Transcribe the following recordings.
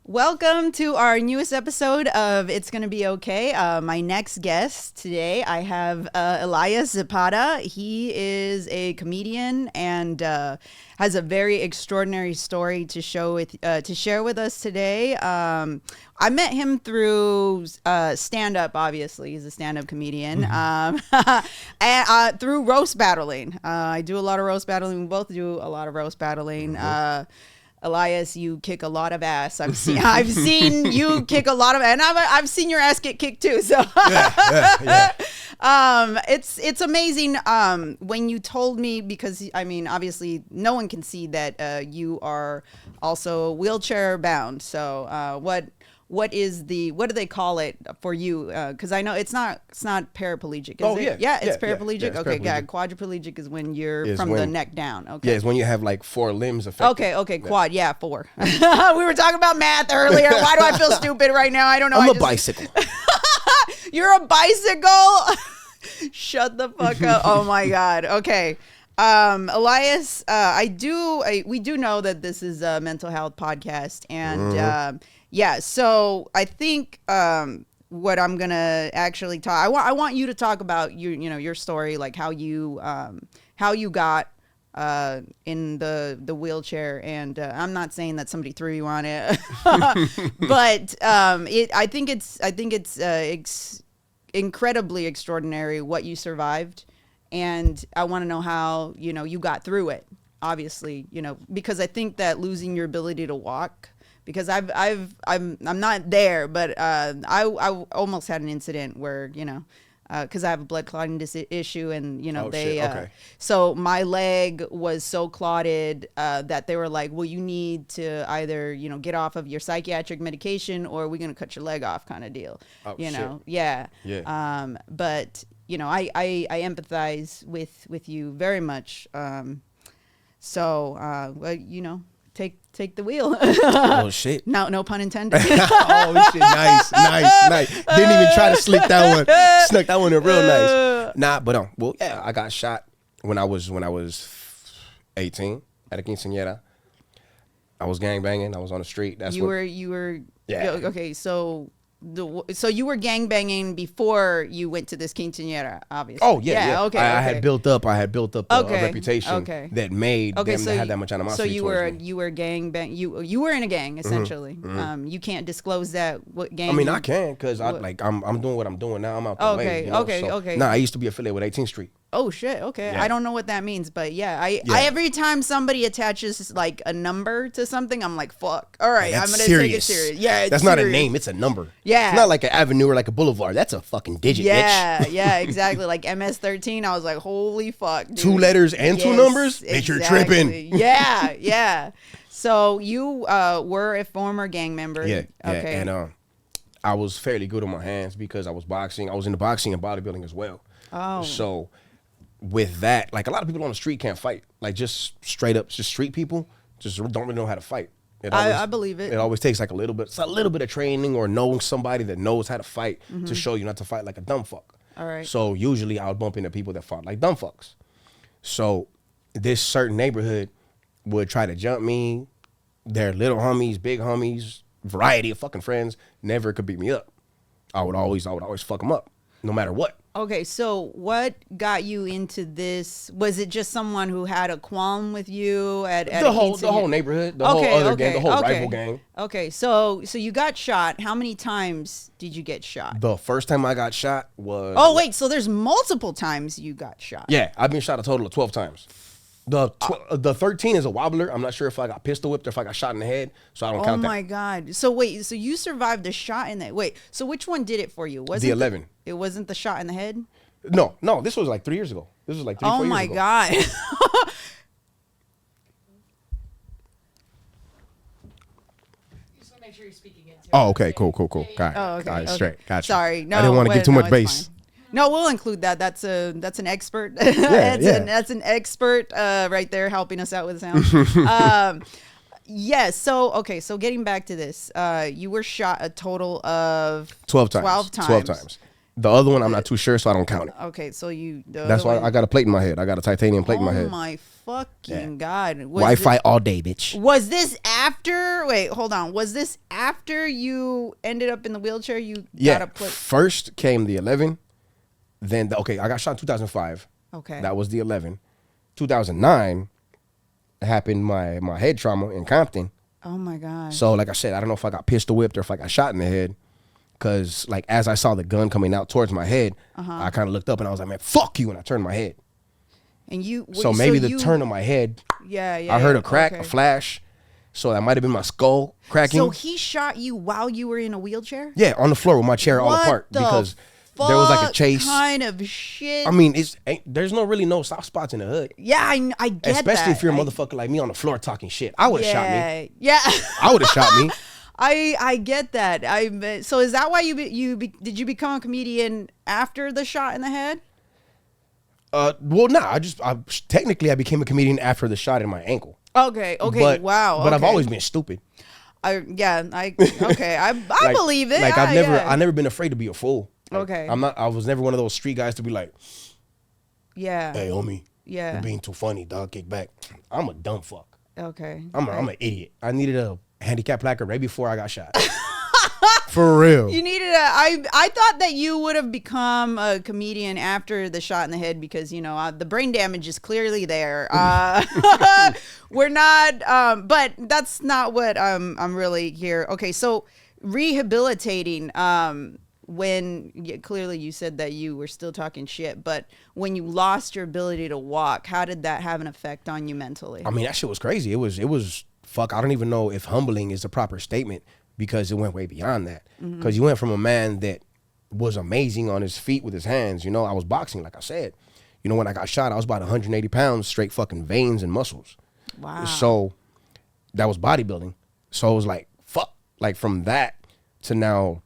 Welcome to our newest episode of It's Gonna Be Okay. My next guest today, I have Elias Zepeda. He is a comedian and has a very extraordinary story to share with us today. I met him through stand-up, obviously. He's a stand-up comedian. And through roast battling. I do a lot of roast battling. We both do a lot of roast battling. Elias, you kick a lot of ass. I've seen you kick a lot of, and I've seen your ass get kicked too. So yeah. It's amazing when you told me, because I mean, obviously no one can see that you are also wheelchair bound. So what do they call it for you? Because I know it's not paraplegic. Is it? Yeah, it's paraplegic. Yeah, okay, paraplegic. Quadriplegic is when you're from the neck down. Okay. Yeah, it's when you have like 4 limbs affected. Okay, quad. Yeah, 4. We were talking about math earlier. Why do I feel stupid right now? I don't know. I'm a bicycle. You're a bicycle? Shut the fuck up. Oh my God. Okay. Elias, we do know that this is a mental health podcast, and yeah, so I think what I'm gonna actually talk. I want you to talk about your story, like how you got in the wheelchair, and I'm not saying that somebody threw you on it, but I think it's incredibly extraordinary what you survived, and I want to know how you got through it. Obviously, because I think that losing your ability to walk. Because I'm not there, but I almost had an incident where because I have a blood clotting issue, and so my leg was so clotted that they were like, well, you need to either get off of your psychiatric medication or we're gonna cut your leg off, kind of deal. Yeah. But I empathize with you very much. Take the wheel. Oh shit! No pun intended. Oh shit! Nice. Didn't even try to slick that one. Snuck that one in real nice. Nah, but well, yeah, I got shot when I was 18 at a quinceañera. I was gangbanging. I was on the street. You were. Yeah. Okay, so you were gangbanging before you went to this quinceañera, obviously. Oh yeah. Okay. I had built up a reputation that made them so have that much animosity. So you were gangbang. You were in a gang essentially. Mm-hmm. You can't disclose that what gang. I mean, I can because I'm doing what I'm doing now. I'm out the way. Okay. Nah, I used to be affiliated with 18th Street. Oh shit. Okay. Yeah. I don't know what that means, but I every time somebody attaches like a number to something, I'm like, fuck. All right, I'm gonna take it serious. Yeah, that's not a name, it's a number. Yeah. It's not like an avenue or like a boulevard. That's a fucking digit, bitch. Yeah, yeah, exactly. Like MS-13, I was like, holy fuck, dude. 2 letters and 2 numbers? Exactly. Bitch, you're tripping. Yeah. So you were a former gang member. Yeah. Okay. And I was fairly good on my hands because I was boxing. I was into boxing and bodybuilding as well. Oh. So with that, like a lot of people on the street can't fight. Like just straight up, just street people just don't really know how to fight. I believe it. It always takes like a little bit of training or knowing somebody that knows how to fight to show you not to fight like a dumb fuck. All right. So usually I would bump into people that fought like dumb fucks. So this certain neighborhood would try to jump me. Their little homies, big homies, variety of fucking friends never could beat me up. I would always fuck them up, no matter what. Okay, so what got you into this? Was it just someone who had a qualm with you at the whole neighborhood, the whole other gang, the whole rival gang? Okay, so you got shot. How many times did you get shot? The first time I got shot was. Oh wait, so there's multiple times you got shot. Yeah, I've been shot a total of 12 times. The 13 is a wobbler. I'm not sure if I got pistol whipped or if I got shot in the head, so I don't count that. Oh my God. So wait, so you survived a shot in the wait, so which one did it for you? Was the 11. It wasn't the shot in the head? No, this was like 3 years ago. This was like 3-4 years ago. Oh my God. Just want to make sure you're speaking into it. Oh, okay, cool. Got it. Oh, okay. All right, straight. Gotcha. Sorry, no. I didn't want to get too much bass. Fine. No, we'll include that. That's an expert. That's an expert right there helping us out with sound. Yes. So getting back to this, you were shot a total of 12 times. 12 times. The other one, I'm not too sure, so I don't count it. Okay, so you. That's why I got a plate in my head. I got a titanium plate in my head. Oh my fucking God. Wi-Fi all day, bitch. Was this after? Wait, hold on. Was this after you ended up in the wheelchair? You got a plate? First came the 11. Then, I got shot in 2005. Okay. That was the 11. 2009 happened my head trauma in Compton. Oh my God. So like I said, I don't know if I got pistol whipped or if I got shot in the head. Because like as I saw the gun coming out towards my head, I kind of looked up and I was like, man, fuck you. And I turned my head. And you. So maybe the turn of my head. Yeah. I heard a crack, a flash. So that might have been my skull cracking. So he shot you while you were in a wheelchair? Yeah, on the floor with my chair all apart. Because there was like a chase. Kind of shit. I mean, there's no soft spots in the hood. Yeah, I get that. Especially if you're a motherfucker like me on the floor talking shit. I would have shot me. Yeah. I would have shot me. I get that. So is that why did you become a comedian after the shot in the head? Well, nah. Technically I became a comedian after the shot in my ankle. Okay. Wow. But I've always been stupid. I believe it. Like I've never been afraid to be a fool. Like, Okay. I was never one of those street guys to be like, yeah. hey, homie, Yeah. you're being too funny, dog. Kick back. I'm a dumb fuck. Okay. I'm an idiot. I needed a handicap placard right before I got shot. For real. You needed I thought that you would have become a comedian after the shot in the head because, the brain damage is clearly there. We're not, but that's not what I'm really here. Okay, so rehabilitating, clearly you said that you were still talking shit, but when you lost your ability to walk, how did that have an effect on you mentally? I mean, that shit was crazy. It was fuck. I don't even know if humbling is the proper statement because it went way beyond that. Because you went from a man that was amazing on his feet with his hands. I was boxing, like I said. When I got shot, I was about 180 pounds, straight fucking veins and muscles. Wow. So that was bodybuilding. So it was like, fuck. Like from that to now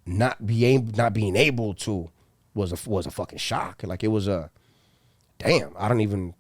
not being able to was a fucking shock. Like it was a damn. I don't even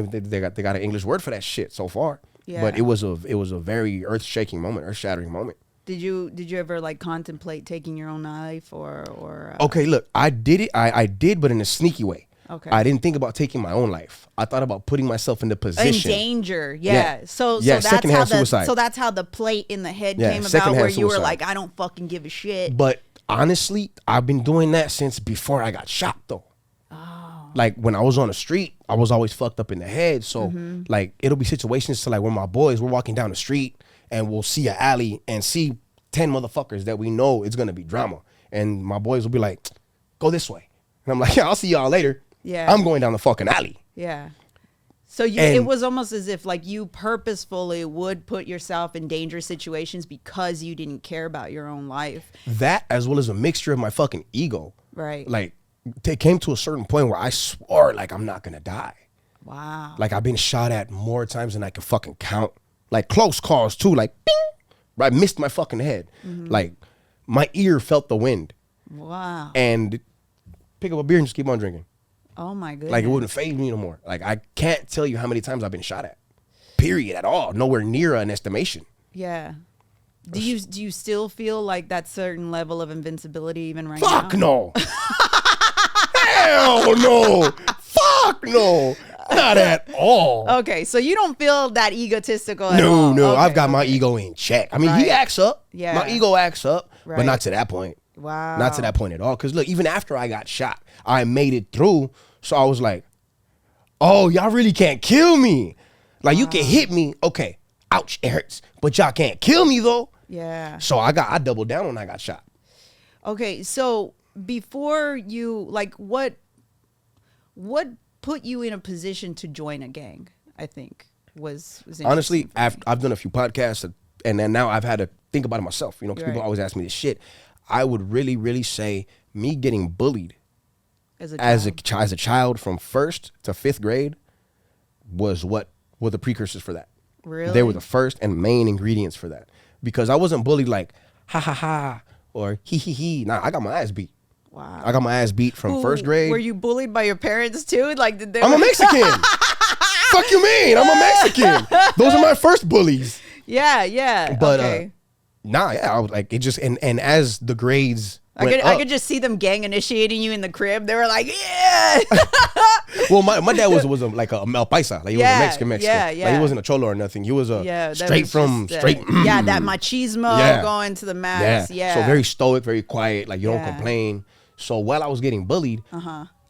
think they got an English word for that shit so far. Yeah. But it was a very earth-shaking moment, earth-shattering moment. Did you ever like contemplate taking your own life or Okay, look, I did it. I did, but in a sneaky way. Okay. I didn't think about taking my own life. I thought about putting myself in the position. In danger, yeah. So that's secondhand suicide. So that's how the plate in the head Yeah, came about, secondhand where you were suicide. like, I don't fucking give a shit. But honestly, I've been doing that since before I got shot, though. Oh. Like when I was on the street, I was always fucked up in the head. So like it'll be situations to like where my boys, we're walking down the street and we'll see an alley and see 10 motherfuckers that we know it's gonna be drama. And my boys will be like, go this way. And I'm like, yeah, I'll see y'all later. Yeah. I'm going down the fucking alley. Yeah. So it was almost as if like you purposefully would put yourself in dangerous situations because you didn't care about your own life. That as well as a mixture of my fucking ego. Right. Like it came to a certain point where I swore like I'm not gonna die. Wow. Like I've been shot at more times than I can fucking count. Like close calls too. Like bing, I missed my fucking head. Like my ear felt the wind. Wow. And pick up a beer and just keep on drinking. Oh my goodness. Like it wouldn't faze me no more. Like I can't tell you how many times I've been shot at. Period at all. Nowhere near an estimation. Yeah. Do you still feel like that certain level of invincibility even right now? Fuck no. Hell no. Fuck no. Not at all. Okay, so you don't feel that egotistical at all. No. Okay, I've got my ego in check. I mean, he Right. acts up. Yeah. My ego acts up, Right. but not to that point. Wow. Not to that point at all. Because look, even after I got shot, I made it through. So I was like, oh, y'all really can't kill me. Like, you can hit me. Okay, ouch, it hurts. But y'all can't kill me, though. Yeah. So I doubled down when I got shot. Okay, so before you, like, what put you in a position to join a gang, I think, was Honestly, interesting for me. I've done a few podcasts, and then now I've had to think about it myself, because people Right. always ask me this shit. I would really, really say me getting bullied as a child from 1st to 5th grade was what were the precursors for that. Really? They were the first and main ingredients for that. Because I wasn't bullied like, ha ha ha, or he he he. Nah, I got my ass beat. Wow. I got my ass beat from 1st grade. Were you bullied by your parents too? Like, did they? I'm a Mexican. Fuck you mean? I'm a Mexican. Those are my first bullies. Yeah. But okay. I was like, it just, and as the grades I could just see them gang initiating you in the crib. They were like, yeah. Well, my dad was like a Mel Paisa. Like he was a Mexican. Yeah. Like he wasn't a cholo or nothing. He was straight. Yeah, that machismo going to the max. Yeah. So very stoic, very quiet. Like you don't complain. So while I was getting bullied,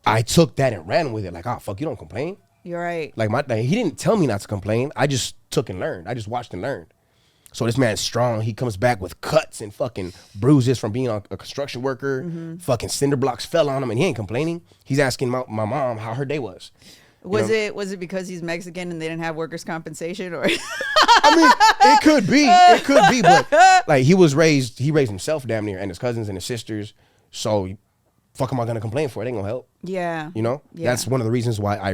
I took that and ran with it. Like, oh fuck, you don't complain. You're right. Like my dad, he didn't tell me not to complain. I just took and learned. I just watched and learned. So this man's strong. He comes back with cuts and fucking bruises from being a construction worker. Fucking cinder blocks fell on him, and he ain't complaining. He's asking my mom how her day was. Was it because he's Mexican and they didn't have workers' compensation, or? I mean, it could be, but like he raised himself damn near, and his cousins and his sisters. So, fuck, am I gonna complain for? It ain't gonna help. Yeah. You know, Yeah. that's one of the reasons why I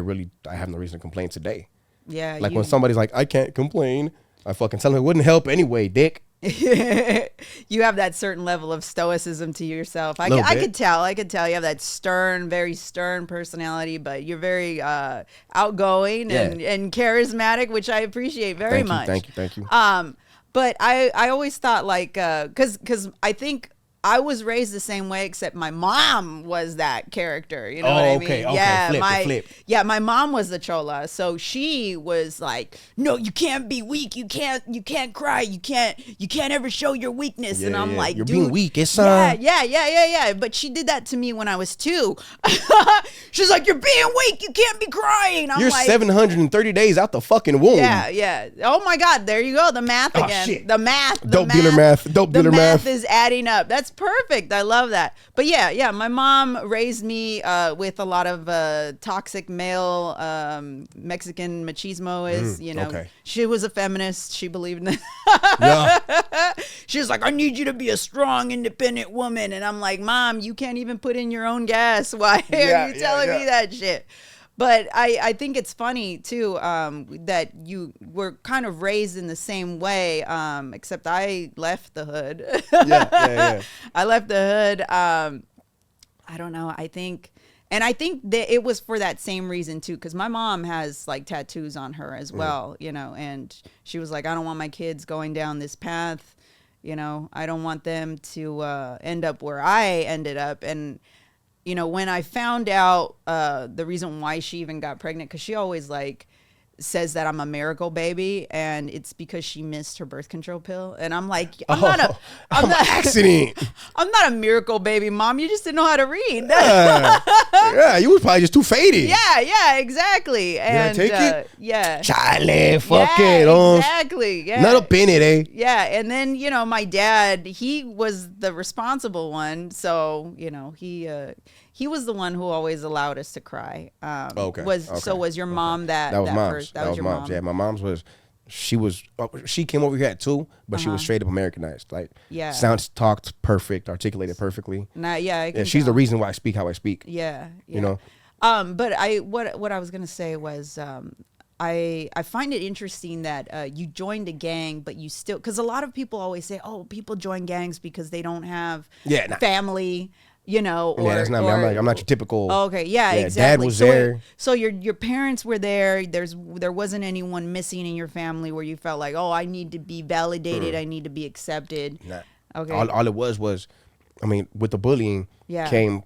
have no reason to complain today. Yeah. Like when somebody's like, I can't complain, I fucking tell them it wouldn't help anyway, dick. You have that certain level of stoicism to yourself. I could tell you have that very stern personality, but you're very outgoing and charismatic, which I appreciate very much. Thank you. But I always thought like, cause I think I was raised the same way, except my mom was that character. You know what I mean? Okay. Yeah, flip. Yeah, my mom was the chola, so she was like, "No, you can't be weak. You can't cry. You can't ever show your weakness." Yeah, and I'm like, you're dude, being weak. It's yeah. But she did that to me when I was 2. She's like, "You're being weak. You can't be crying." You're like, 730 days out the fucking womb. Yeah. Oh my God, there you go. The math again. Shit. The math. Dope dealer math. The math is adding up. That's perfect. I love that. But yeah, my mom raised me with a lot of toxic male Mexican machismo okay. She was a feminist. She believed in that. Yeah. She was like, I need you to be a strong, independent woman. And I'm like, Mom, you can't even put in your own gas. Why are you telling me that shit? But I think it's funny, too, that you were kind of raised in the same way, except I left the hood. Yeah. I left the hood. I don't know. I think that it was for that same reason, too, because my mom has, like, tattoos on her as well, and she was like, I don't want my kids going down this path. I don't want them to end up where I ended up. And when I found out the reason why she even got pregnant, because she always like says that I'm a miracle baby, and it's because she missed her birth control pill. And I'm like, I'm not an accident. I'm not a miracle baby, Mom. You just didn't know how to read. Yeah, you was probably just too faded. Yeah, exactly. And take it? Yeah. Charlie, fuck it. Exactly. Yeah. Not up in it, eh? Yeah, and then my dad, he was the responsible one, so he was the one who always allowed us to cry. So was your mom that was mom's. Person? That was your mom. Yeah, my mom's she came over here at 2, but she was straight up Americanized. Like, talked perfect, articulated perfectly. And she's the reason why I speak how I speak. Yeah. But what I was gonna say was, I find it interesting that you joined a gang, but you still, because a lot of people always say, oh, people join gangs because they don't have family. Or that's not me. I'm not your typical. Okay, exactly. Dad was there. So your parents were there. There wasn't anyone missing in your family where you felt like, oh, I need to be validated. I need to be accepted. Nah. Okay. All it was, with the bullying came.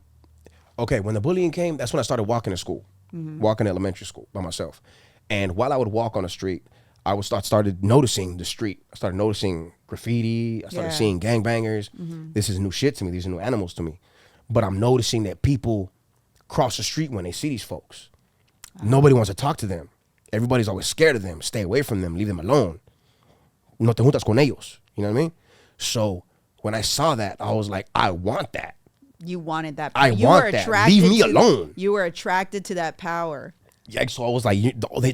Okay, when the bullying came, that's when I started walking to school, walking to elementary school by myself. And while I would walk on the street, I started noticing the street. I started noticing graffiti. I started seeing gangbangers. This is new shit to me. These are new animals to me. But I'm noticing that people cross the street when they see these folks. Nobody wants to talk to them. Everybody's always scared of them. Stay away from them. Leave them alone. No te juntas con ellos. You know what I mean? So when I saw that, I was like, I want that. You wanted that. I want that. Leave me alone. You were attracted to that power. Yeah, so I was like,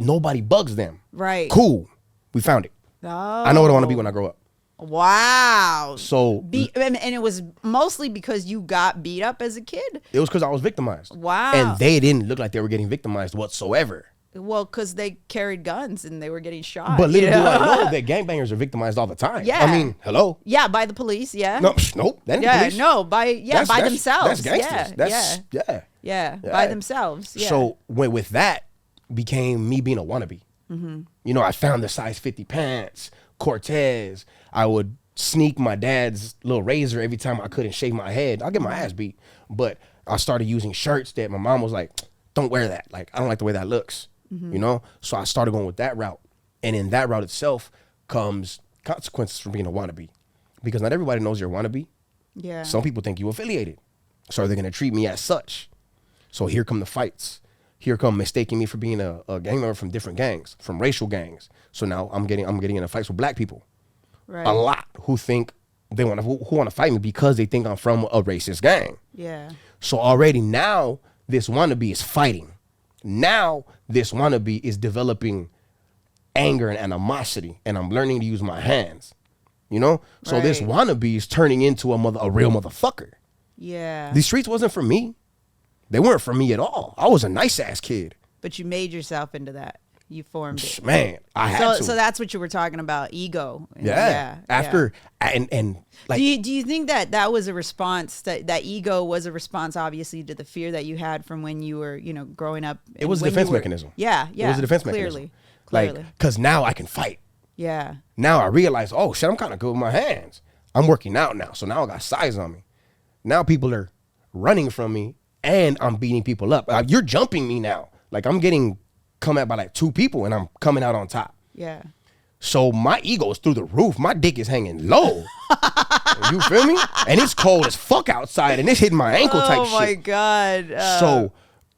nobody bugs them. Right. Cool. We found it. Oh. I know what I want to be when I grow up. Wow. So and it was mostly because you got beat up as a kid? It was because I was victimized. Wow. And they didn't look like they were getting victimized whatsoever. Well, because they carried guns and they were getting shot. But little do I know that gangbangers are victimized all the time. Yeah. I mean, hello? Yeah, by the police, yeah. Nope. That ain't police. No, by themselves. That's gangsters. Yeah, by themselves. Yeah. So with that became me being a wannabe. I found the size 50 pants, Cortez. I would sneak my dad's little razor every time I couldn't shave my head. I'll get my ass beat. But I started using shirts that my mom was like, don't wear that. Like, I don't like the way that looks, you know? So I started going with that route. And in that route itself comes consequences from being a wannabe. Because not everybody knows you're a wannabe. Yeah. Some people think you affiliated. So they're going to treat me as such. So here come the fights. Here come mistaking me for being a gang member from different gangs, from racial gangs. So now I'm getting in fights with black people. Right. A lot who think they want to who want to fight me because they think I'm from a racist gang. Yeah. So already now this wannabe is fighting. Now this wannabe is developing anger and animosity, and I'm learning to use my hands. You know? So this Right. wannabe is turning into a real motherfucker. Yeah. These streets wasn't for me. They weren't for me at all. I was a nice ass kid. But you made yourself into that. You formed it. Man, I had to. So that's what you were talking about, ego. Yeah. After and like, do you think that was a response, that ego was a response, obviously, to the fear that you had from when you were, growing up? it was a defense mechanism. Yeah. It was a defense mechanism. Like, because now I can fight. Yeah. Now I realize, oh shit, I'm kind of good with my hands. I'm working out now, so now I got size on me. Now people are running from me, and I'm beating people up. You're jumping me now. Like, I'm getting come at by like 2 people, and I'm coming out on top. Yeah. So my ego is through the roof. My dick is hanging low. You feel me? And it's cold as fuck outside, and it's hitting my ankle type shit. Oh my God. So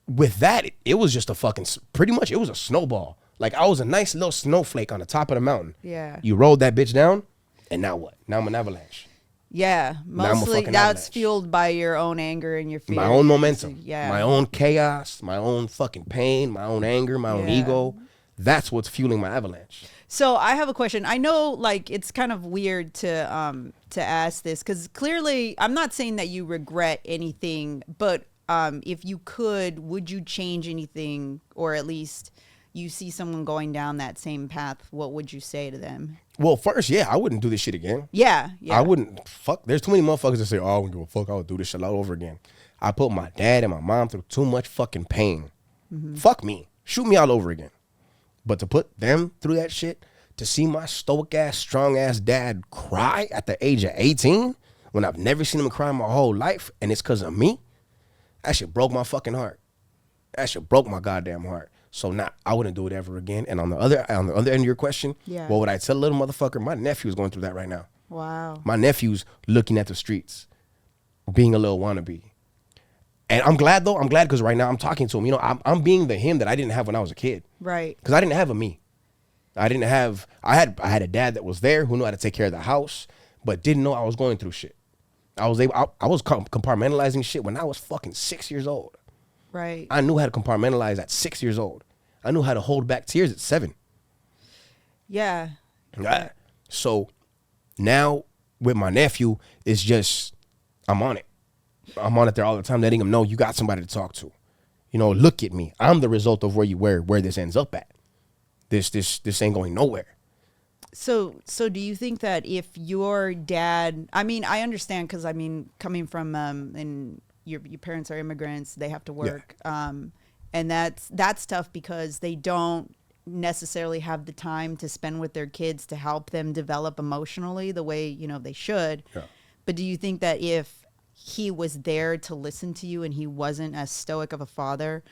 with that, it was just a fucking, pretty much it was a snowball. Like, I was a nice little snowflake on the top of the mountain. Yeah. You rolled that bitch down, and now what? Now I'm an avalanche. Yeah. I'm a Mostly fucking that's avalanche. fueled by your own anger and your fear. My own momentum. Yeah. My own chaos, my own fucking pain, my own anger, my own Yeah. ego. That's what's fueling my avalanche. So I have a question. I know, like, it's kind of weird to ask this, because clearly I'm not saying that you regret anything, but if you could, would you change anything, or at least you see someone going down that same path, what would you say to them? Well, first, yeah, I wouldn't do this shit again. Yeah. I wouldn't. Fuck. There's too many motherfuckers that say, oh, I wouldn't give a fuck. I would do this shit all over again. I put my dad and my mom through too much fucking pain. Fuck me. Shoot me all over again. But to put them through that shit, to see my stoic ass, strong ass dad cry at the age of 18 when I've never seen him cry my whole life, and it's because of me, that shit broke my fucking heart. That shit broke my goddamn heart. So nah, I wouldn't do it ever again. And on the other end of your question, Yeah. what would I tell a little motherfucker? My nephew's going through that right now. Wow. My nephew's looking at the streets, being a little wannabe. And I'm glad though. I'm glad because right now I'm talking to him. I'm being the him that I didn't have when I was a kid. Right. Because I didn't have a me. I had a dad that was there who knew how to take care of the house, but didn't know I was going through shit. I was compartmentalizing shit when I was fucking 6 years old. Right. I knew how to compartmentalize at 6 years old. I knew how to hold back tears at 7. Yeah. Right. So now with my nephew, it's just, I'm on it. I'm on it there all the time, letting him know you got somebody to talk to. Look at me. I'm the result of where this ends up at. This ain't going nowhere. So do you think that if your dad, I mean, I understand, because I mean, coming from and your parents are immigrants, they have to work, and that's tough because they don't necessarily have the time to spend with their kids to help them develop emotionally the way they should. Yeah. But do you think that if he was there to listen to you and he wasn't as stoic of a father,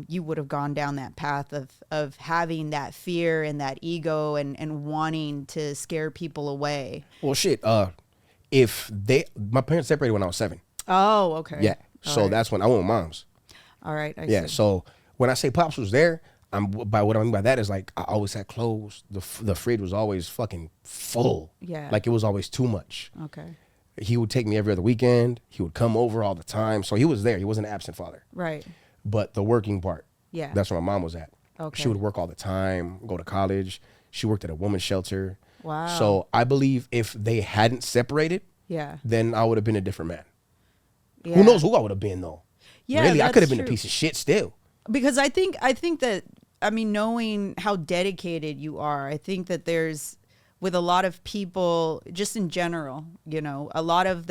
you would have gone down that path of having that fear and that ego and wanting to scare people away? Well, shit. My parents separated when I was 7. Oh, okay. Yeah. All So right. that's when I went with mom's. All right. I Yeah. see. So when I say pops was there, what I mean by that is, like, I always had clothes. The fridge was always fucking full. Yeah. Like, it was always too much. Okay. He would take me every other weekend. He would come over all the time. So he was there. He wasn't an absent father. Right. But the working part, Yeah. that's where my mom was at. Okay. She would work all the time, go to college. She worked at a women's shelter. Wow. So I believe if they hadn't separated, Yeah. then I would have been a different man. Yeah. Who knows who I would have been, though? Yeah, really, I that's could have been a true. piece of shit still. Because I think that, I mean, knowing how dedicated you are, I think that there's, with a lot of people, just in general, a lot of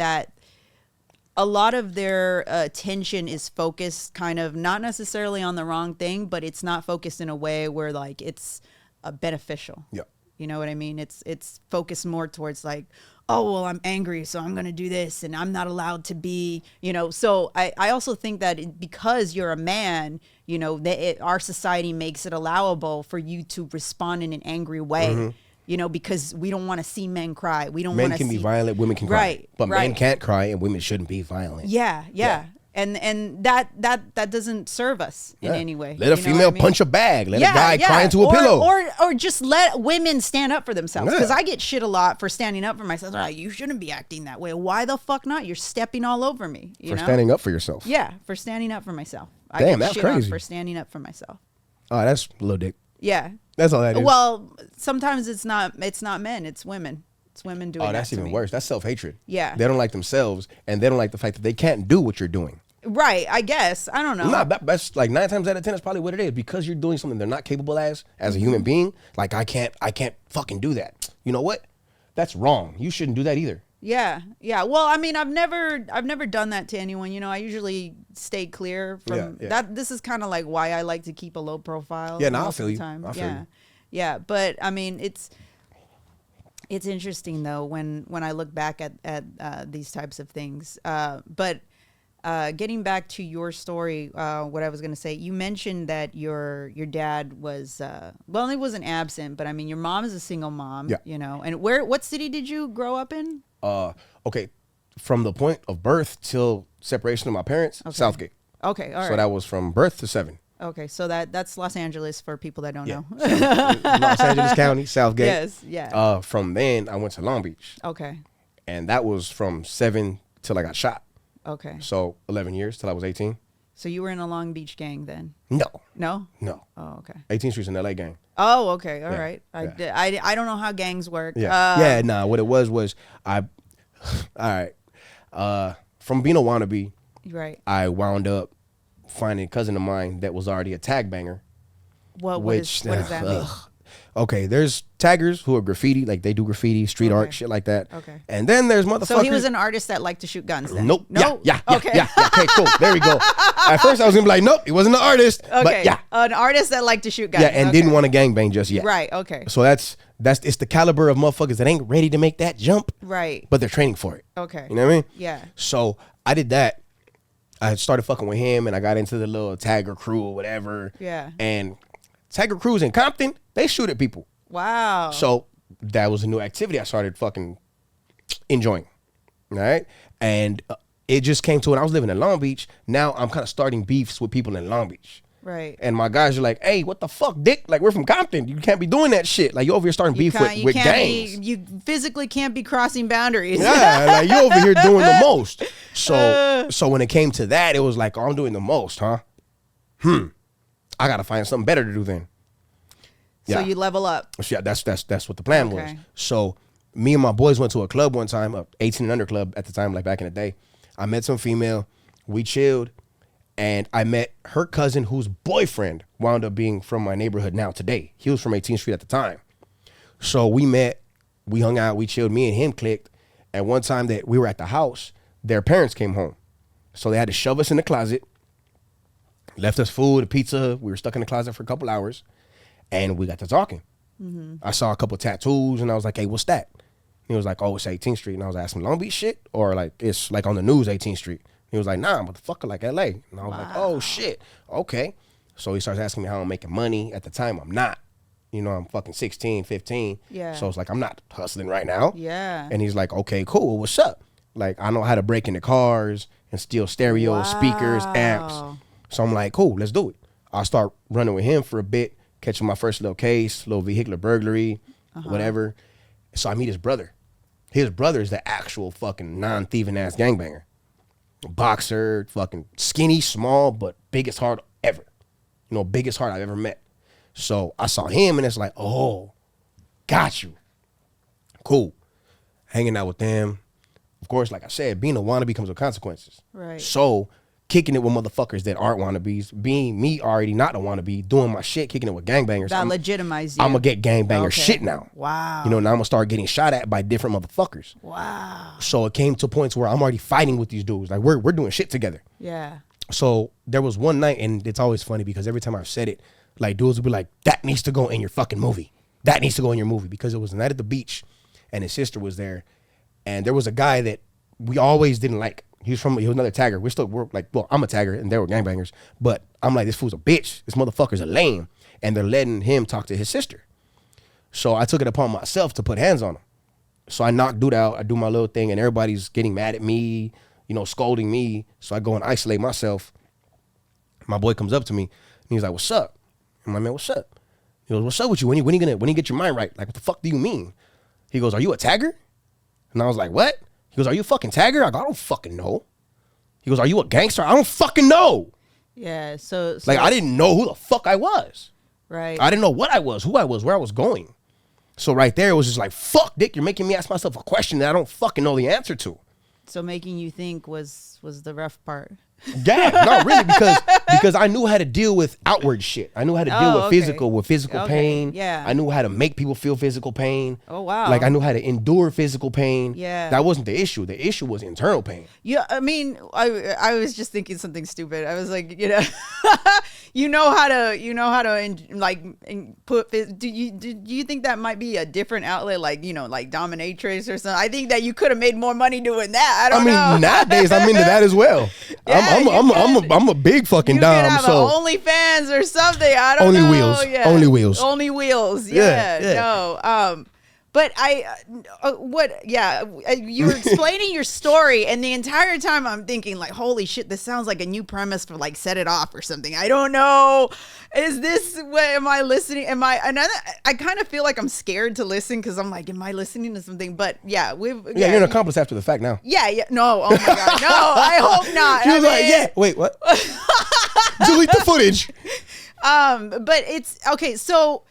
their attention is focused kind of not necessarily on the wrong thing, but it's not focused in a way where, like, it's beneficial. Yeah. You know what I mean? It's focused more towards like, oh, well, I'm angry, so I'm going to do this, and I'm not allowed to be, you know. So I also think that because you're a man, you know, our society makes it allowable for you to respond in an angry way, you know, because we don't want to see men cry. We don't want to see. Men can be violent, women can cry. Right, But right. men can't cry, and women shouldn't be violent. Yeah. And that doesn't serve us in any way. Let a You know female what I mean? punch a bag. Let a guy cry into a pillow. Or just let women stand up for themselves. Because Yeah. I get shit a lot for standing up for myself. They're like, you shouldn't be acting that way. Why the fuck not? You're stepping all over me. You For know? standing up for yourself. Yeah, for standing up for myself. I Damn, get that's shit on crazy. for standing up for myself. Oh, that's little dick. Yeah. That's all that is. Well, sometimes it's not men, it's women. It's women doing Oh, that's that to even me. worse. That's self-hatred. Yeah. They don't like themselves, and they don't like the fact that they can't do what you're doing. Right, I guess. I don't know. Nah, that's like 9 times out of 10 is probably what it is, because you're doing something they're not capable as a human being. Like, I can't fucking do that. You know what? That's wrong. You shouldn't do that either. Yeah. Well, I mean, I've never done that to anyone. You know, I usually stay clear from Yeah. that. This is kind of like why I like to keep a low profile. Yeah, no, I most feel of the you. time. I feel you. Yeah. But I mean, it's interesting though when I look back at these types of things. But getting back to your story, what I was going to say, you mentioned that your dad was well, he wasn't absent, but I mean, your mom is a single mom. Yeah. You know, and what city did you grow up in? Okay, from the point of birth till separation of my parents, Southgate. Okay, all right. So that was from birth to 7. Okay, so that's Los Angeles for people that don't know. Los Angeles County, Southgate. Yes, yeah. From then, I went to Long Beach, Okay, and that was from 7 till I got shot. okay. So 11 years till I was 18. So you were in a Long Beach gang then? No. No? Oh, okay. 18th Street's an LA gang. Oh, okay. All Yeah, right. yeah. I don't know how gangs work. Yeah. What it was all right. From being a wannabe, Right. I wound up finding a cousin of mine that was already a tag banger. What does that mean? Okay, there's taggers who are graffiti, like they do graffiti, street art, shit like that. Okay. And then there's motherfuckers. So he was an artist that liked to shoot guns then? Nope. No? Yeah. Okay. Yeah. Okay, cool. There we go. At first I was gonna be like, nope, he wasn't an artist. Okay. But yeah. An artist that liked to shoot guns. Yeah, and didn't want to gangbang just yet. Right, okay. So it's the caliber of motherfuckers that ain't ready to make that jump, Right. but they're training for it. Okay. You know what I mean? Yeah. So I did that. I started fucking with him, and I got into the little tagger crew or whatever. Yeah. And tagger crews in Compton, they shoot at people. Wow. So that was a new activity I started fucking enjoying. All right. And it just came to when I was living in Long Beach. Now I'm kind of starting beefs with people in Long Beach. Right. And my guys are like, hey, what the fuck, dick? Like, we're from Compton. You can't be doing that shit. Like, you over here starting beef with gangs. You physically can't be crossing boundaries. Yeah, like, you over here doing the most. So when it came to that, it was like, oh, I'm doing the most, huh? I got to find something better to do then. So you level up. Yeah, that's what the plan was. Okay. So me and my boys went to a club one time, a 18 and under club at the time, like back in the day. I met some female. We chilled. And I met her cousin, whose boyfriend wound up being from my neighborhood now today. He was from 18th Street at the time. So we met, we hung out, we chilled, me and him clicked. And one time that we were at the house, their parents came home. So they had to shove us in the closet, left us food, a pizza. We were stuck in the closet for a couple hours. And we got to talking. I saw a couple tattoos, and I was like, hey, what's that? He was like, oh, it's 18th Street. And I was asking, Long Beach shit? Or like, it's like on the news, 18th Street. He was like, nah, motherfucker, like LA. And I was like, oh, shit. Okay. So he starts asking me how I'm making money. At the time, I'm not. You know, I'm fucking 16, 15. Yeah. So it's like, I'm not hustling right now. Yeah. And he's like, okay, cool. What's up? Like, I know how to break into cars and steal stereos, speakers, amps. So I'm like, cool, let's do it. I start running with him for a bit, catching my first little case, little vehicular burglary, whatever. So I meet his brother. His brother is the actual fucking non-thieving ass gangbanger. Boxer, fucking skinny, small, but biggest heart ever. You know, biggest heart I've ever met. So I saw him and it's like, oh, got you. Cool. Hanging out with them. Of course, like I said, being a wannabe comes with consequences. Right. So kicking it with motherfuckers that aren't wannabes, being me already not a wannabe, doing my shit, kicking it with gangbangers. That legitimized you. I'm going to get gangbanger shit now. Wow. You know, now I'm going to start getting shot at by different motherfuckers. Wow. So it came to points where I'm already fighting with these dudes. Like, we're doing shit together. Yeah. So there was one night, and it's always funny because every time I've said it, like, dudes will be like, that needs to go in your fucking movie. that needs to go in your movie, because it was a night at the beach and his sister was there, and there was a guy that we always didn't like. He was another tagger. We're like, well, I'm a tagger and they were gangbangers, but I'm like, this fool's a bitch. This motherfucker's a lame, and they're letting him talk to his sister. So I took it upon myself to put hands on him. So I knock dude out. I do my little thing, and everybody's getting mad at me, you know, scolding me. So I go and isolate myself. My boy comes up to me and he's like, "What's up?" I'm like, "Man, what's up?" He goes, "What's up with you? When you get your mind right? Like, what the fuck do you mean?" He goes, "Are you a tagger?" And I was like, "What?" He goes, "Are you a fucking tagger?" I go, "I don't fucking know." He goes, "Are you a gangster?" I don't fucking know. Yeah. So Like, I didn't know who the fuck I was. Right. I didn't know what I was, who I was, where I was going. So right there, it was just like, fuck, Dick, you're making me ask myself a question that I don't fucking know the answer to. So making you think was the rough part. Yeah, no, really, because I knew how to deal with outward shit. I knew how to deal with physical pain. Yeah. I knew how to make people feel physical pain. Oh, wow. Like, I knew how to endure physical pain. Yeah. That wasn't the issue. The issue was internal pain. Yeah, I mean, I was just thinking something stupid. I was like, you know, you know how to like put. Do you think that might be a different outlet, like, you know, like dominatrix or something? I think that you could have made more money doing that. I mean, nowadays I'm into that as well. Yeah, I'm a big fucking you dom. could have So OnlyFans or something. I don't know. Only wheels. Yeah. Only wheels. Only wheels. Yeah. Yeah. No. But you were explaining your story, and the entire time I'm thinking, like, holy shit, this sounds like a new premise for, like, Set It Off or something. I don't know. Is this what, am I listening? I kind of feel like I'm scared to listen, because I'm like, am I listening to something? But yeah, you're an accomplice after the fact now. Yeah. No, oh my God. No, I hope not. She was like, yeah, wait, what? Delete the footage. But it's, okay, so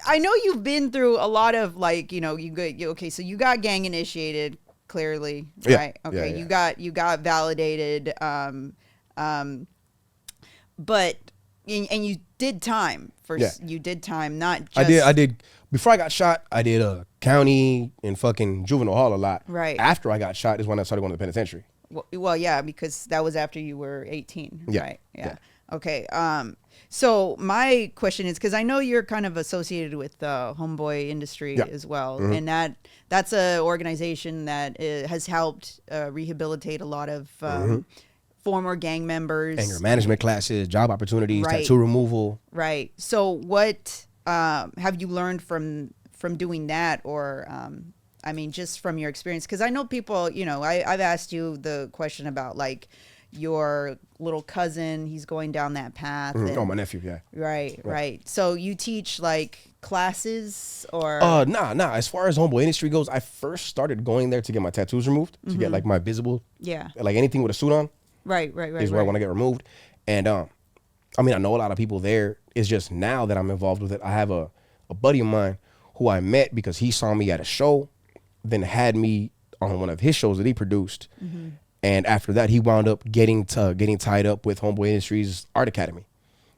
I know you've been through a lot of, like, you know, so you got gang initiated, clearly, right? Yeah. Okay, Yeah. you got validated, but you did time you did time, not just I did before I got shot. I did a county and fucking juvenile hall a lot. Right. After I got shot is when I started going to the penitentiary. well, yeah, because that was after you were 18, Yeah. right? Yeah. Okay. So my question is, because I know you're kind of associated with Homeboy Industry as well, Mm-hmm. and that's a organization that has helped rehabilitate a lot of former gang members, Anger management classes, job opportunities, Right. tattoo removal. Right. So what have you learned from doing that, or I mean, just from your experience? Because I know people, you know, I've asked you the question about, like, your little cousin, he's going down that path. Oh, my nephew, yeah. Right. So you teach, like, classes, or? Nah. As far as Homeboy Industry goes, I first started going there to get my tattoos removed, to get, like, my visible, like, anything with a suit on. Right. Is where I want to get removed. And I mean, I know a lot of people there. It's just now that I'm involved with it, I have a buddy of mine who I met because he saw me at a show, then had me on one of his shows that he produced. Mm-hmm. And after that, he wound up getting tied up with Homeboy Industries Art Academy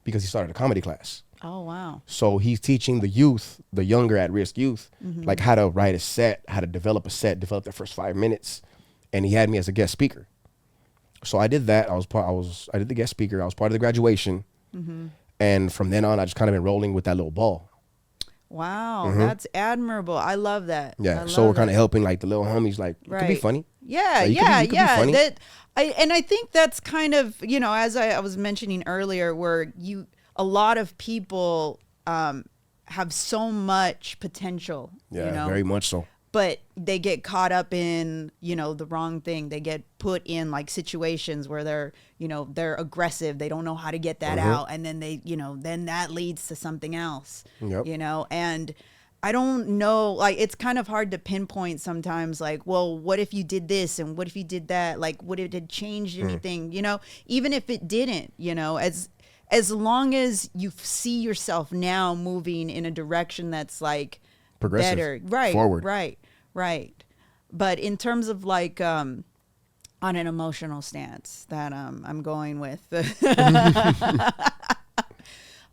because he started a comedy class. Oh, wow. So he's teaching the youth, the younger at-risk youth, like how to write a set, how to develop a set, develop their first 5 minutes. And he had me as a guest speaker. So I did that. I did the guest speaker. I was part of the graduation. Mm-hmm. And from then on, I just kind of been rolling with that little ball. Wow. That's admirable. I love that. Yeah. So we're kind of helping, like, the little homies, like, it could be funny. Yeah, you could be funny. I think that's kind of, you know, as I was mentioning earlier, where a lot of people have so much potential. Yeah, you know? very much so. But they get caught up in, you know, the wrong thing. They get put in, like, situations where they're aggressive. They don't know how to get that out. And then then that leads to something else, you know, and I don't know, like, it's kind of hard to pinpoint sometimes, like, well, what if you did this and what if you did that? Like, would it have changed anything, you know, even if it didn't, you know, as long as you see yourself now moving in a direction that's, like, progressive, better, right, forward, right. But in terms of, like, on an emotional stance that I'm going with,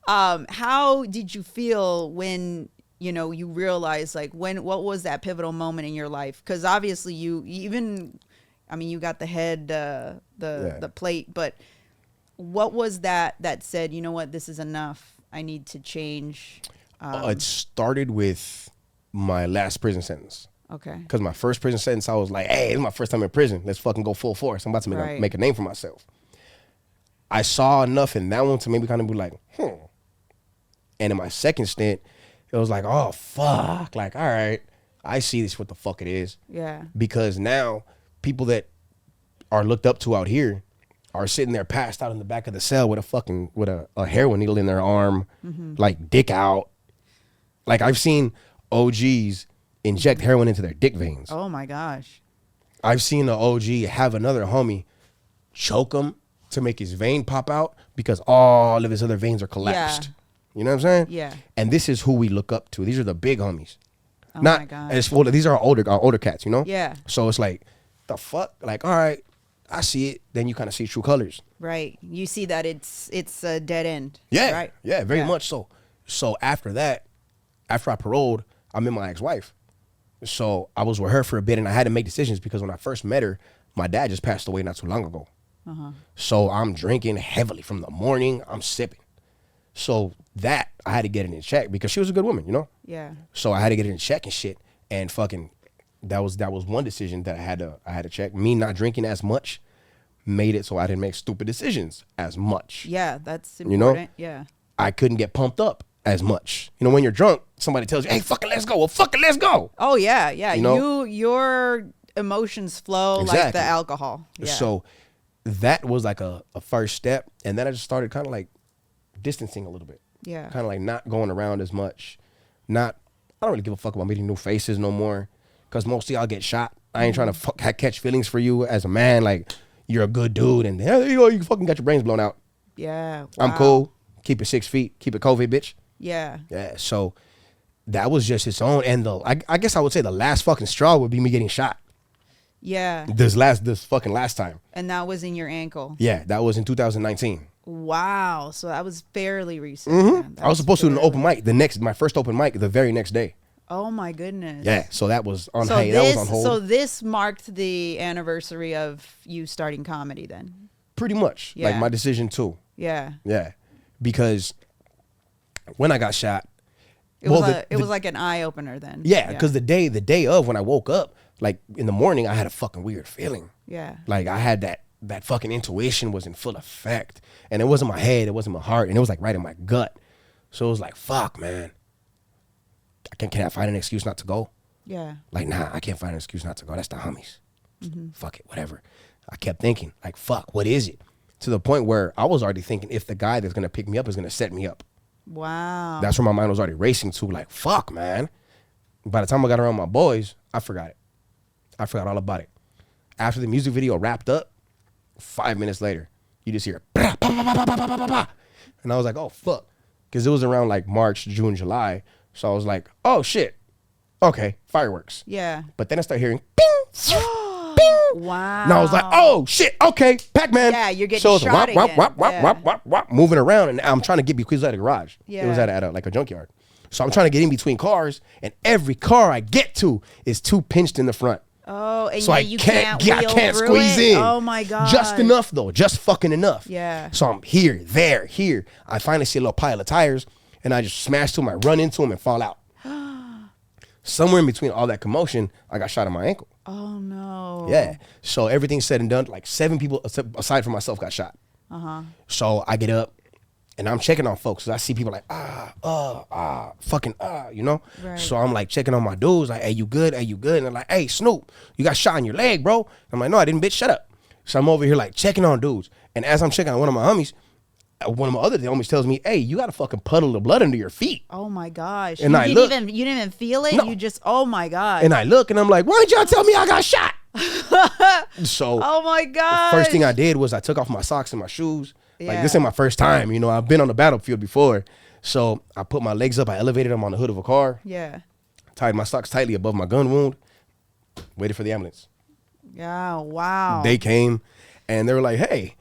how did you feel when, you know, you realized, like, what was that pivotal moment in your life? Because obviously you got the head, the plate, but what was that said, you know what, this is enough, I need to change? It started with my last prison sentence. Okay. Because my first prison sentence, I was like, hey, it's my first time in prison. Let's fucking go full force. I'm about to make a name for myself. I saw enough in that one to maybe kind of be like, And in my second stint, it was like, oh, fuck. Like, all right, I see this, what the fuck it is. Yeah. Because now people that are looked up to out here are sitting there passed out in the back of the cell with a heroin needle in their arm, like dick out. Like I've seen OGs inject heroin into their dick veins. Oh my gosh. I've seen an OG have another homie choke him to make his vein pop out because all of his other veins are collapsed. Yeah. You know what I'm saying? Yeah. And this is who we look up to. These are the big homies. Oh my God. As well, these are our older cats, you know? Yeah. So it's like, the fuck? Like, all right, I see it. Then you kind of see true colors. Right. You see that it's a dead end. Yeah. Right. Yeah, very much so. So after that, after I paroled, I met my ex-wife. So I was with her for a bit, and I had to make decisions because when I first met her, my dad just passed away not too long ago. So I'm drinking heavily from the morning. I'm sipping. So that I had to get it in check because she was a good woman, you know? Yeah. So I had to get it in check and shit. And fucking that was one decision that I had to check. Me not drinking as much made it so I didn't make stupid decisions as much. Yeah, that's important. You know? Yeah. I couldn't get pumped up as much. You know, when you're drunk, somebody tells you, hey, fucking let's go. Well, fucking let's go. Oh yeah, yeah. You know? Your emotions flow like Exactly. the alcohol. Yeah. So that was like a first step. And then I just started kind of like distancing a little bit. Yeah. Kind of like not going around as much. I don't really give a fuck about meeting new faces no more. Because mostly I'll get shot. I ain't trying to catch feelings for you as a man. Like, you're a good dude. And there you go. You fucking got your brains blown out. Yeah. Wow. I'm cool. Keep it 6 feet. Keep it COVID, bitch. Yeah. Yeah. So that was just its own. And I guess I would say the last fucking straw would be me getting shot. Yeah. This fucking last time. And that was in your ankle. Yeah. That was in 2019. Wow. So that was fairly recent. Mm-hmm. I was supposed to do an open mic my first open mic the very next day. Oh my goodness. Yeah. So that was on that was on hold. So this marked the anniversary of you starting comedy then? Pretty much. Yeah. Like my decision too. Yeah. Yeah. Because when I got shot, It was like an eye opener then. yeah, because the day of when I woke up, like in the morning, I had a fucking weird feeling. Yeah. Like I had that fucking intuition was in full effect. And it wasn't my head, it wasn't my heart, and it was like right in my gut. So it was like, fuck, man. Can I find an excuse not to go? Yeah. Like, nah, I can't find an excuse not to go. That's the homies. Fuck it, whatever. I kept thinking, like, fuck, what is it? To the point where I was already thinking if the guy that's gonna pick me up is gonna set me up. Wow. That's where my mind was already racing to, like, fuck, man. By the time I got around my boys, I forgot it. I forgot all about it. After the music video wrapped up, 5 minutes later, you just hear, bah, bah, bah, bah, bah, bah, bah, bah. And I was like, oh, fuck. Because it was around like March, June, July. So I was like, oh, shit. Okay, fireworks. Yeah. But then I started hearing, bing, bing. Wow. And I was like, oh, shit, okay, Pac-Man. Yeah, you're getting so it's shot wop, again. wop, wop, Yeah. wop, wop, wop, moving around. And I'm trying to get because it was at a garage. Yeah. It was at a, like a junkyard. So I'm trying to get in between cars. And every car I get to is too pinched in the front. Oh, and So yeah, I you can't wheel through squeeze it? in. Oh my god. Just enough though, just fucking enough. Yeah. So I'm here, there, here. I finally see a little pile of tires, and I just smash to them. I run into them and fall out. Somewhere in between all that commotion, I got shot in my ankle. Oh no. Yeah. So everything said and done, like 7 people aside from myself got shot. So I get up and I'm checking on folks. So I see people like, you know? Right. So I'm like checking on my dudes, like, hey, you good? Hey, you good? And they're like, hey, Snoop, you got shot in your leg, bro. I'm like, no, I didn't, bitch, shut up. So I'm over here like checking on dudes. And as I'm checking on one of my homies, one of my other homies tells me, hey, you got a fucking puddle of blood under your feet. Oh my gosh. And you I didn't look- even you didn't even feel it? No. You just oh my god. And I look and I'm like, why did y'all tell me I got shot? So oh my god. first thing I did was I took off my socks and my shoes. Like, Yeah. this ain't my first time, you know, I've been on the battlefield before. So I put my legs up, I elevated them on the hood of a car, Yeah. tied my socks tightly above my gun wound, waited for the ambulance. Yeah. Wow. They came and they were like, hey,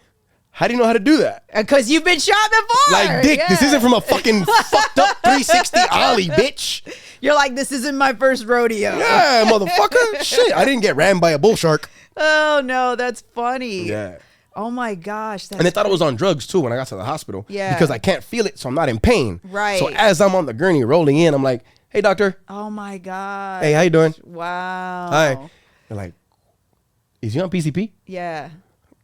how do you know how to do that? Because you've been shot before. Like, dick, this Yeah. isn't from a fucking fucked up 360 ollie, bitch. You're like, this isn't my first rodeo. Yeah, motherfucker. Shit, I didn't get rammed by a bull shark. Oh no, that's funny. Yeah. Oh my gosh. And they thought I was on drugs too when I got to the hospital. Yeah. Because I can't feel it, so I'm not in pain. Right. So as I'm on the gurney rolling in, I'm like, hey, doctor. Oh my god. Hey, how you doing? Wow. Hi. They're like, is you on PCP? Yeah.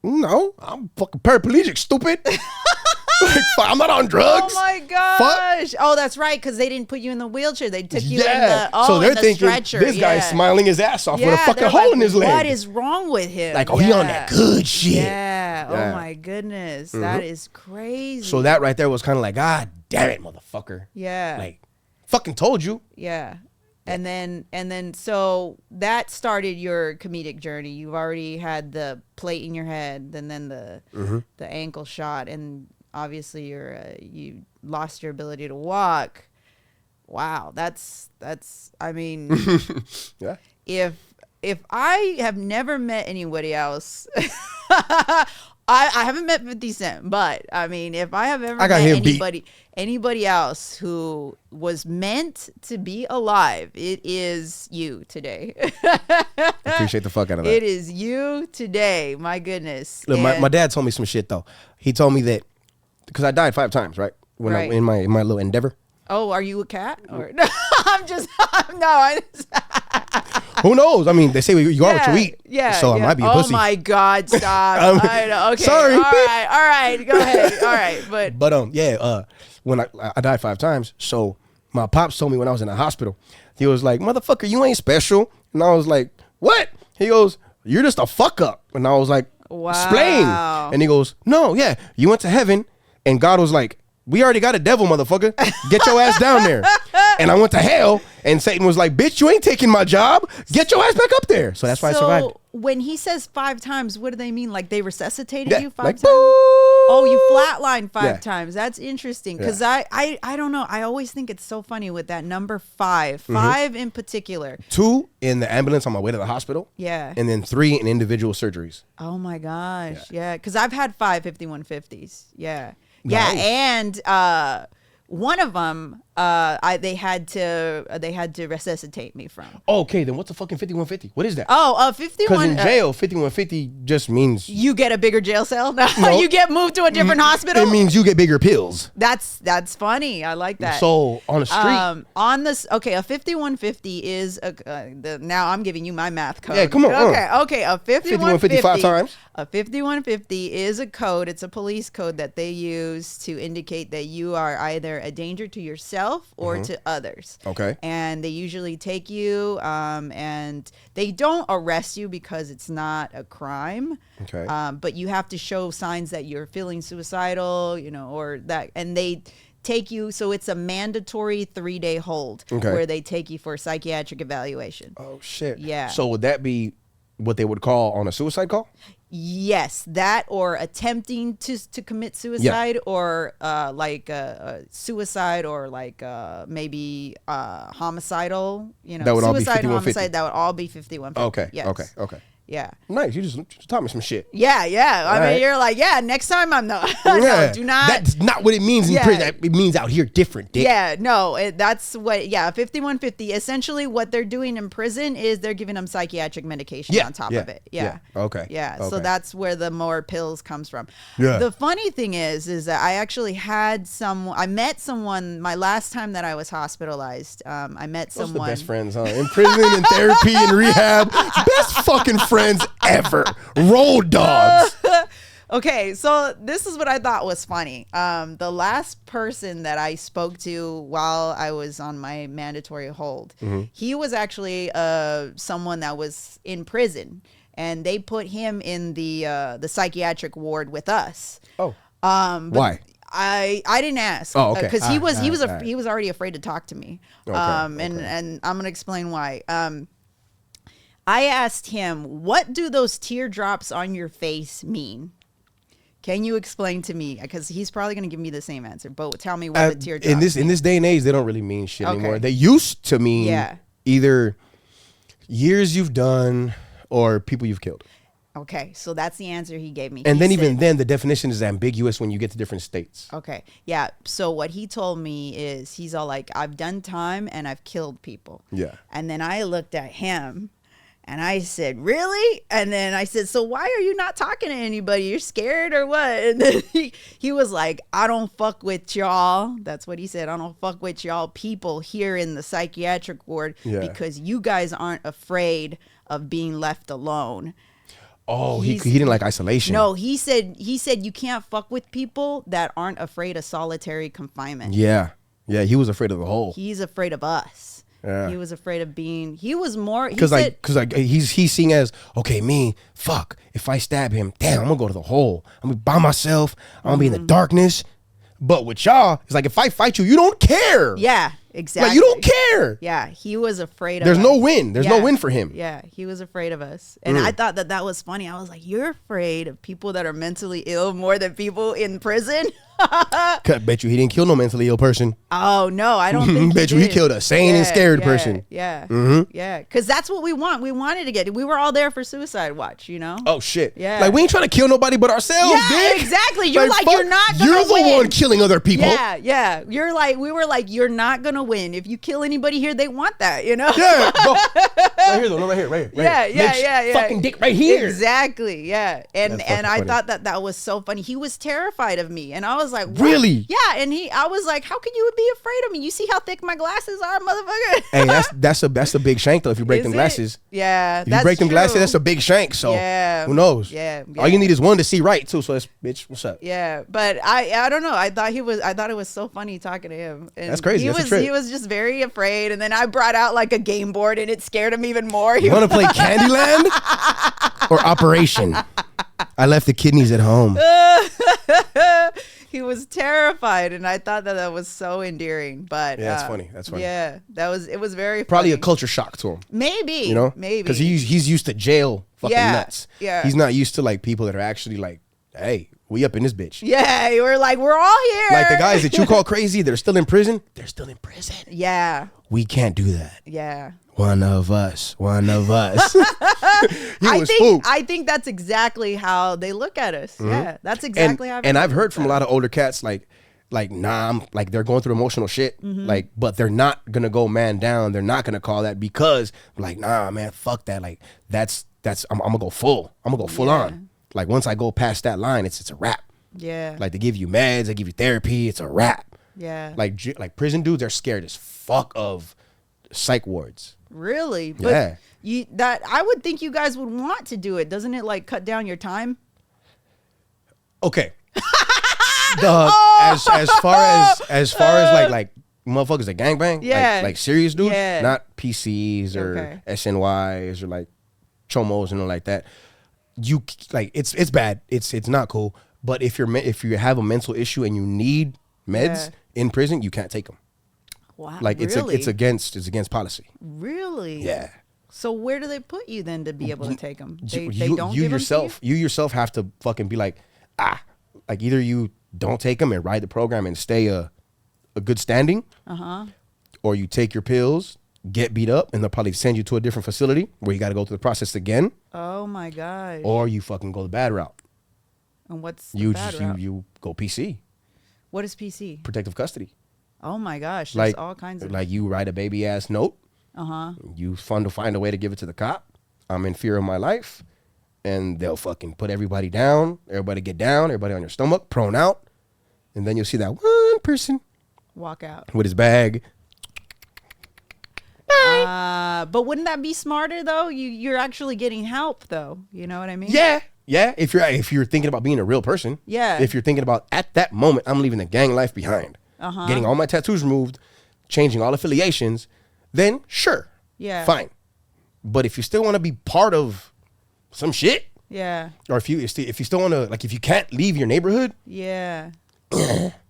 No, I'm fucking paraplegic, stupid. Like, I'm not on drugs. Oh my gosh. Oh, that's right, because they didn't put you in the wheelchair. They took you in the so they're in the thinking stretcher. this guy's smiling his ass off with a fucking they're hole like, in his leg. What is wrong with him? Like, oh, he on that good shit. Yeah. Yeah. Oh my goodness. That is crazy. So that right there was kind of like, God damn it, motherfucker. Yeah. Like, fucking told you. Yeah. And then so that started your comedic journey. You've already had the plate in your head, and then the ankle shot, and obviously you lost your ability to walk. Wow, that's I mean, Yeah. If I have never met anybody else, I haven't met 50 Cent, but I mean, if I have ever I got met anybody else who was meant to be alive, it is you today. Appreciate the fuck out of that. It is you today. My goodness. Look, my dad told me some shit though. He told me that because I died 5 times, right? When Right. in my little endeavor. Oh, are you a cat? Or no, I Who knows? I mean, they say you are what you eat. Yeah. So I might be a pussy. Oh my God! Stop. I know. Okay. Sorry. All right. Go ahead. All right. But Yeah. When I died 5 times, so my pops told me when I was in the hospital, he was like, "Motherfucker, you ain't special," and I was like, "What?" He goes, "You're just a fuck up," and I was like, Wow. "Explain." And he goes, "No, yeah, you went to heaven, and God was like, we already got a devil, motherfucker. Get your ass down there." And I went to hell, and Satan was like, "Bitch, you ain't taking my job. Get your ass back up there." So that's why I survived. When he says 5 times, what do they mean? Like they resuscitated Yeah, you 5 like, times? boo. Oh, you flatlined 5 Yeah. times. That's interesting because Yeah. I don't know. I always think it's so funny with that number 5. 5 in particular. 2 in the ambulance on my way to the hospital. Yeah. And then 3 in individual surgeries. Oh my gosh. Yeah. Because I've had 5 5150s. Yeah. Nice. Yeah. And one of them, they had to resuscitate me from. Okay, then what's a fucking 5150? What is that? Oh, Because 51. in jail, 5150 just means You get a bigger jail cell. No, No. you get moved to a different hospital. it means you get bigger pills. That's funny. I like that. So on the street, On this, okay, a 5150 is now I'm giving you my math code. Yeah, come on. Okay, a 5150 5 times. A 5150 is a code. It's a police code that they use to indicate that you are either a danger to yourself or to others. Okay. And they usually take you, and they don't arrest you because it's not a crime. Okay. But you have to show signs that you're feeling suicidal, or that, and they take you. So it's a mandatory 3-day hold where they take you for a psychiatric evaluation. Oh shit. Yeah. So would that be what they would call on a suicide call? Yes, that or attempting to commit suicide, or like suicide, or like maybe homicidal. That would all be suicide, 5150. homicide. That would all be 5150. Okay. Yes. Okay. Yeah. Nice. You just taught me some shit. Yeah. I mean, right. you're like, next time I'm no, do not. That's not what it means in Yeah. prison. It means out here different, dick. Yeah, no, that's what. Yeah, 5150. Essentially, what they're doing in prison is they're giving them psychiatric medication on top of it. Yeah. Okay. Yeah. So Okay. that's where the more pills comes from. Yeah. The funny thing is that I actually I met someone my last time that I was hospitalized. I met Those are someone. the best friends, huh? In prison, in therapy, in rehab. Best fucking friends ever. Road dogs. Okay, so this is what I thought was funny. The last person that I spoke to while I was on my mandatory hold, he was actually someone that was in prison, and they put him in the psychiatric ward with us. Oh. But Why? I didn't ask. Oh, okay. Because he was Alright. he was already afraid to talk to me. Okay, And I'm gonna explain why. I asked him, "What do those teardrops on your face mean? Can you explain to me?" Because he's probably going to give me the same answer. But tell me what the teardrops in this day and age, they don't really mean shit Okay. anymore. They used to mean Yeah. either years you've done or people you've killed. Okay, so that's the answer he gave me. And He then said- even then, the definition is ambiguous when you get to different states. Okay, yeah. So what he told me is he's all like, "I've done time and I've killed people." Yeah. And then I looked at him And I said, really? And then I said, so why are you not talking to anybody? You're scared or what? And then he was like, I don't fuck with y'all. That's what he said. I don't fuck with y'all people here in the psychiatric ward because you guys aren't afraid of being left alone. Oh, he didn't like isolation. No, he said you can't fuck with people that aren't afraid of solitary confinement. Yeah. Yeah, he was afraid of the hole. He's afraid of us. Yeah. He was afraid of being. He was more because he's seeing as okay. Me, fuck. If I stab him, damn, I'm gonna go to the hole. I'm gonna be by myself. I'm gonna be in the darkness. But with y'all, it's like if I fight you, you don't care. Yeah, exactly. Like you don't care. Yeah, he was afraid of There's us. no win. There's no win for him. Yeah, he was afraid of us. And I thought that was funny. I was like, you're afraid of people that are mentally ill more than people in prison? Bet you he didn't kill no mentally ill person. Oh, no, I don't think Bet you he killed a sane and scared person. Yeah, Mm-hmm. yeah. Because that's what we want. We wanted to get it. We were all there for suicide watch, you know? Oh, shit. Yeah. Like, we ain't trying to kill nobody but ourselves, yeah, dick. exactly. You're like fuck, you're not gonna You're the win. one killing other people. Yeah, yeah. You're like, we were like, you're not going to win. If you kill anybody here, they want that, you know? Yeah. Bro. Right here, though. No, right here. Right here. Yeah, here. yeah, Bitch, yeah. Fucking dick right here. Exactly, yeah. And That's fucking I funny. thought that was so funny. He was terrified of me. And I was like, what? Really? Yeah, and I was like, how can you be afraid of me? You see how thick my glasses are, motherfucker? Hey, that's a big shank though. If you break Is them it? glasses, Yeah, if you break them glasses, that's a big shank. So Yeah. who knows? Yeah, All you yeah. need is one to see right too. So that's bitch. What's up? Yeah, but I don't know. I thought it was so funny talking to him. And That's crazy. That's a trip. He was just very afraid. And then I brought out like a game board, and it scared him even more. You want to play Candyland or Operation? I left the kidneys at home. He was terrified, and I thought that was so endearing. But Yeah, that's funny. That's funny. Yeah, it was very Probably funny. a culture shock to him. Maybe, You know, maybe because he's used to jail fucking Yeah, nuts. yeah. He's not used to like people that are actually like, hey, we up in this bitch. Yeah, you were like, we're all here. Like the guys that you call crazy, they're still in prison. They're still in prison. Yeah, We can't do that. yeah. One of us. He was spooked. I think that's exactly how they look at us. Yeah, that's exactly how. And I've heard from a lot of older cats like nah, I'm like they're going through emotional shit, like, but they're not gonna go man down. They're not gonna call that because like, nah, man, fuck that. Like that's I'm gonna go full. I'm gonna go full on. Like once I go past that line, it's a wrap. Yeah. Like they give you meds, they give you therapy, it's a wrap. Yeah. Like prison dudes are scared as fuck of psych wards. Really? Yeah. But I would think you guys would want to do it. Doesn't it like cut down your time? Okay. As far as like motherfuckers that gangbang, Yeah. like serious dudes, Yeah. not PCs or Okay. SNYs or like chomos and all like that. You like it's bad. It's not cool. But if you have a mental issue and you need meds in prison, you can't take them. Wow. Like really? it's against policy. Really? Yeah. So where do they put you then to be able to take them? They you don't give 'em to you yourself have to fucking be like like either you don't take them and ride the program and stay a good standing, or you take your pills, get beat up, and they'll probably send you to a different facility where you got to go through the process again, Oh my gosh. or you fucking go the bad route. And what's the You bad just route? you go PC, What is PC? protective custody. Oh my gosh. There's Like all kinds of. like you write a baby ass note. You find a way to give it to the cop. I'm in fear of my life, and they'll fucking put everybody down. Everybody get down. Everybody on your stomach, prone out, and then you'll see that one person Walk out. with his bag. But wouldn't that be smarter though? You're actually getting help though. You know what I mean? Yeah. If you're thinking about being a real person. Yeah. If you're thinking about at that moment, I'm leaving the gang life behind. Getting all my tattoos removed, changing all affiliations, then sure. Yeah. Fine. But if you still want to be part of some shit, Yeah. or if you still want to, like, if you can't leave your neighborhood, Yeah.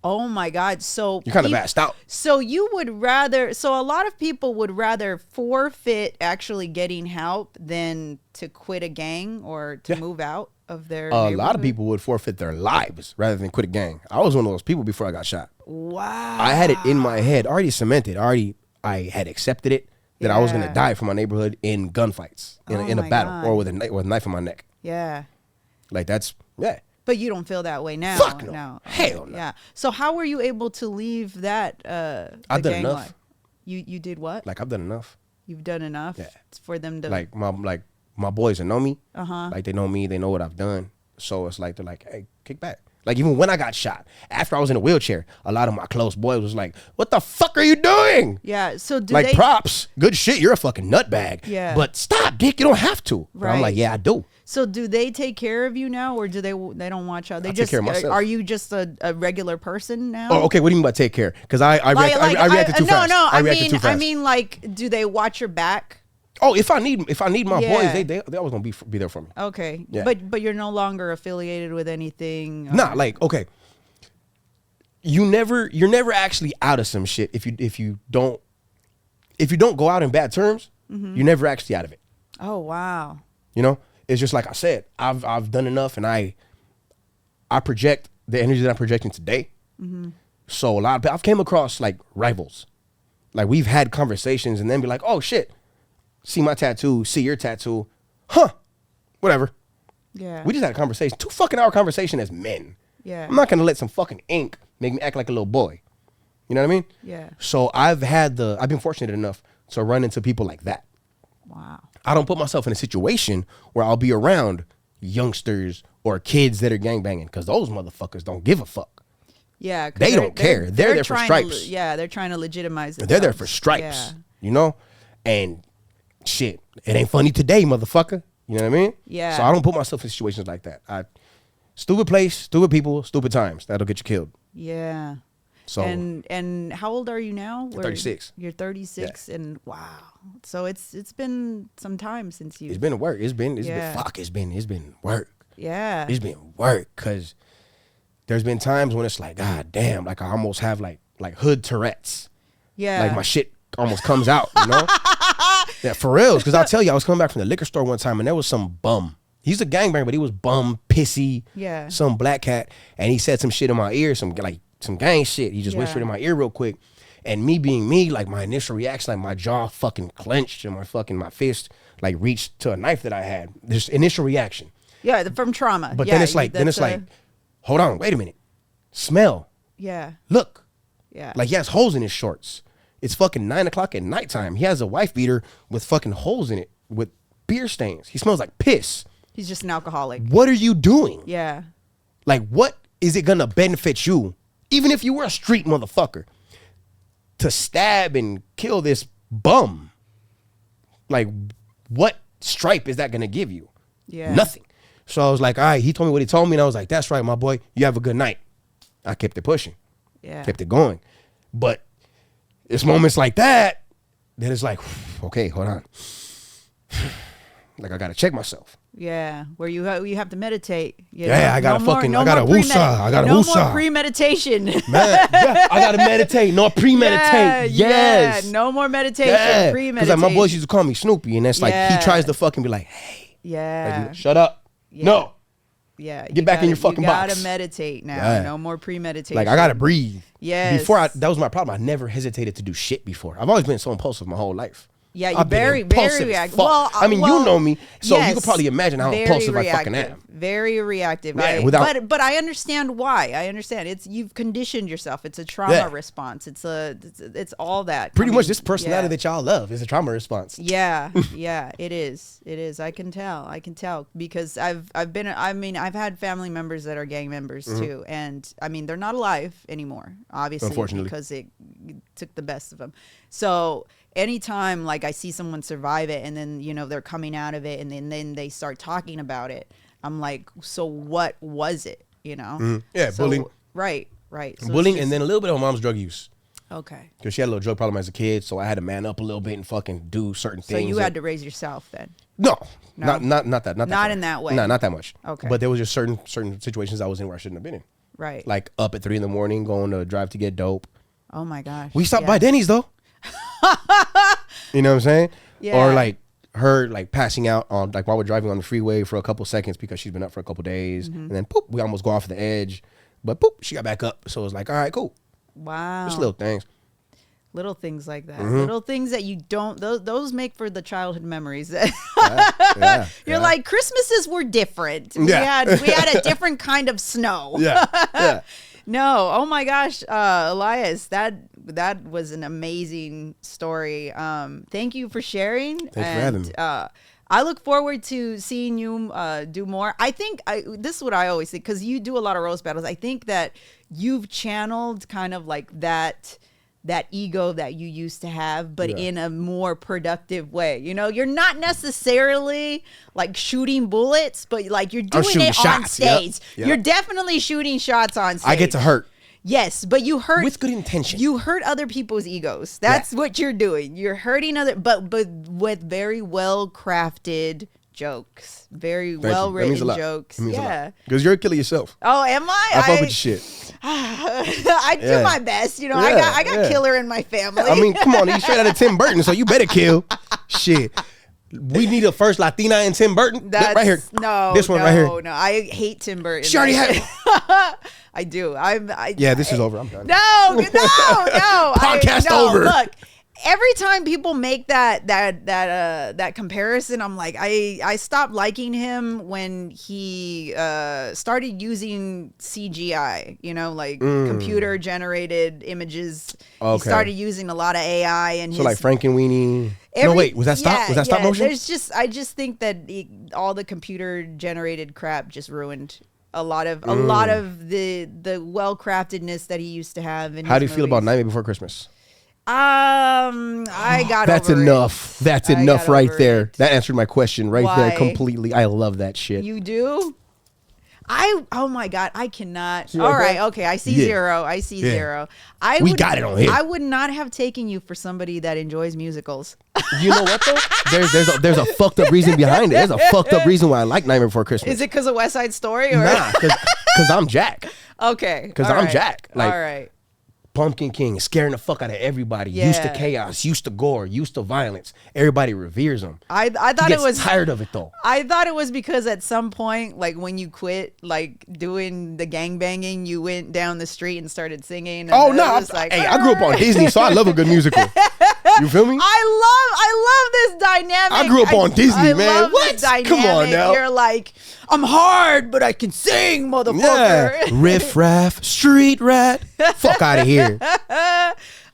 Oh my God. So you're kind of assed out. So you would rather, so a lot of people would rather forfeit actually getting help than to quit a gang or to move out of their A lot of neighborhood? people would forfeit their lives rather than quit a gang. I was one of those people before I got shot. Wow. I had it in my head, already cemented, I had accepted it that I was going to Yeah. die for my neighborhood in gunfights, in a my battle, God. or with a knife in my neck. Yeah. Like that's, yeah. But you don't feel that way now. Fuck no. Hell no. Yeah. So how were you able to leave that the I've done gang enough. life? You did what? Like I've done enough. You've done enough for them to like my boys that know me. Uh-huh. Like they know me, they know what I've done. So it's like they're like, hey, kick back. Like even when I got shot, after I was in a wheelchair, a lot of my close boys was like, what the fuck are you doing? Yeah. So do like they props, good shit. You're a fucking nutbag. Yeah. But stop, dick. You don't have to. But I'm like, yeah, I do. So do they take care of you now, or do they don't watch out? They take just care of myself. Are you just a regular person now? Oh, okay. What do you mean by take care? Because I reacted too fast. No. I reacted too fast. I mean, like, do they watch your back? Oh, if I need my boys, they always gonna be there for me. Okay. Yeah. But you're no longer affiliated with anything. Nah, like okay. You're never actually out of some shit if you don't go out in bad terms. Mm-hmm. You're never actually out of it. Oh wow. You know, it's just like I said. I've done enough, and I project the energy that I'm projecting today. Mm-hmm. So a lot of I've came across like rivals, like we've had conversations, and then be like, oh shit, see my tattoo, see your tattoo, huh? Whatever. Yeah. We just had a conversation, 2 fucking hour conversation as men. Yeah. I'm not gonna let some fucking ink make me act like a little boy. You know what I mean? Yeah. So I've been fortunate enough to run into people like that. Wow. I don't put myself in a situation where I'll be around youngsters or kids that are gangbanging because those motherfuckers don't give a fuck. Yeah. 'Cause They don't care. They're there for stripes. They're trying to legitimize it. They're there for stripes. Yeah. You know? And shit, it ain't funny today, motherfucker. You know what I mean? Yeah. So I don't put myself in situations like that. Stupid place, stupid people, stupid times. That'll get you killed. Yeah. So and how old are you now? 36. You're 36, and wow. So it's been some time since you. it's been work. It's been work. Yeah. It's been work because there's been times when it's like, God damn, like I almost have like hood Tourette's. Yeah. Like my shit almost comes out, you know? Yeah, for reals. Because I'll tell you, I was coming back from the liquor store one time and there was some bum. He's a gangbanger, but he was bum, pissy, Yeah. some black cat, and he said some shit in my ear, some gang shit. He just whispered in my ear real quick, and me being me, like my initial reaction, like my jaw fucking clenched and my fist like reached to a knife that I had. This initial reaction. Yeah, from trauma. But yeah, then it's like, hold on, wait a minute, smell, Yeah. look, Yeah. like he has holes in his shorts. It's fucking 9 o'clock at nighttime. He has a wife beater with fucking holes in it with beer stains. He smells like piss. He's just an alcoholic. What are you doing? Yeah. Like, what is it gonna benefit you, even if you were a street motherfucker, to stab and kill this bum? Like, what stripe is that gonna give you? Yeah. Nothing. So I was like, all right, he told me what he told me, and I was like, that's right, my boy, you have a good night. I kept it pushing. Yeah. Kept it going. But it's moments like that that it's like, okay, hold on. Like, I gotta check myself. Yeah, where you have to meditate. Yeah, I gotta woosah. I gotta no woosah. more premeditation. Man, yeah, I gotta meditate. No, premeditate. Yes. Yeah, no more meditation. Yeah. Premeditate. Because like my boys used to call me Snoopy, and that's like he tries to fucking be like, hey, Yeah. like, shut up. Yeah. No. Yeah. Get back in your fucking box. You gotta meditate now. Yeah. No more premeditation. Like I gotta breathe. Yes. That was my problem. I never hesitated to do shit before. I've always been so impulsive my whole life. Yeah, you're I've been very impulsive reactive. as fuck. Well, I mean, you know me, so you can probably imagine how very impulsive I reactive, fucking am. Very reactive. Yeah, but I understand why. I understand. You've conditioned yourself. It's a trauma response. It's all that. Pretty much this personality that y'all love is a trauma response. Yeah, yeah, it is. It is. I can tell because I've had family members that are gang members too, and I mean they're not alive anymore, obviously, unfortunately, because it took the best of them. So anytime like I see someone survive it and then they're coming out of it and then they start talking about it, I'm like, so what was it? Yeah, so, bullying. Right. So bullying and then a little bit of my mom's drug use. Okay. Because she had a little drug problem as a kid, so I had to man up a little bit and fucking do certain things. So you had to raise yourself then? No. Not that. Not in that way. No, not that much. Okay. But there was just certain situations I was in where I shouldn't have been in. Right. Like up at 3 a.m, going to drive to get dope. Oh my gosh. We stopped by Denny's though. You know what I'm saying? Yeah. Or like her like passing out on like while we're driving on the freeway for a couple seconds because she's been up for a couple days, and then poop, we almost go off the edge, but poop, she got back up. So it was like, all right, cool. Wow. Just little things. Little things like that. Little things that you don't. Those make for the childhood memories. You're like, Christmases were different. We had a different kind of snow. Yeah. No, oh my gosh, Elias, that was an amazing story. Thank you for sharing. Thanks for having me. I look forward to seeing you do more. I think this is what I always think, because you do a lot of roast battles. I think that you've channeled kind of like that ego that you used to have, but in a more productive way. You know, you're not necessarily like shooting bullets, but like you're doing it on stage. Yep. You're definitely shooting shots on stage. I get to hurt. Yes, but you hurt with good intention. You hurt other people's egos. That's what you're doing. You're hurting other, but with very well crafted jokes, very well written jokes. Yeah, because you're a killer yourself. Oh, am I? I fuck with your shit. I do my best. You know, I got killer in my family. I mean, come on, you straight out of Tim Burton, so you better kill. Shit. We need a first Latina in Tim Burton. That's, right here. No, this one right here. No, I hate Tim Burton. She already had. I do. This is over. I'm done. No. Podcast over. Look, every time people make that comparison, I'm like, I stopped liking him when he started using CGI. You know, like computer generated images. Okay. He started using a lot of AI and like Frankenweenie. No, wait, was that stop? Was that stop motion? I just think that all the computer generated crap just ruined a lot of the well craftedness that he used to have. How do you feel about Nightmare Before Christmas? I got That's over enough. It. That's enough right there. That answered my question right there completely. I love that shit. You do? Oh my God, I cannot. See All like right, that? okay, I see zero. I see zero. We got it on here. I would not have taken you for somebody that enjoys musicals. You know what though? There's a fucked up reason behind it. There's a fucked up reason why I like Nightmare Before Christmas. Is it because of West Side Story? Or? Nah, because I'm Jack. Okay. Because I'm Jack. Like, all right. Pumpkin King, scaring the fuck out of everybody. Used to chaos, used to gore, used to violence. Everybody reveres him. I thought it was tired of it though. I thought it was because at some point, like when you quit like doing the gangbanging, you went down the street and started singing. And oh no! I grew up on Disney, so I love a good musical. You feel me? I love this dynamic. I grew up on Disney, man. What? Come on now. You're like, I'm hard, but I can sing, motherfucker. Yeah. Riff raff, street rat. Fuck out of here.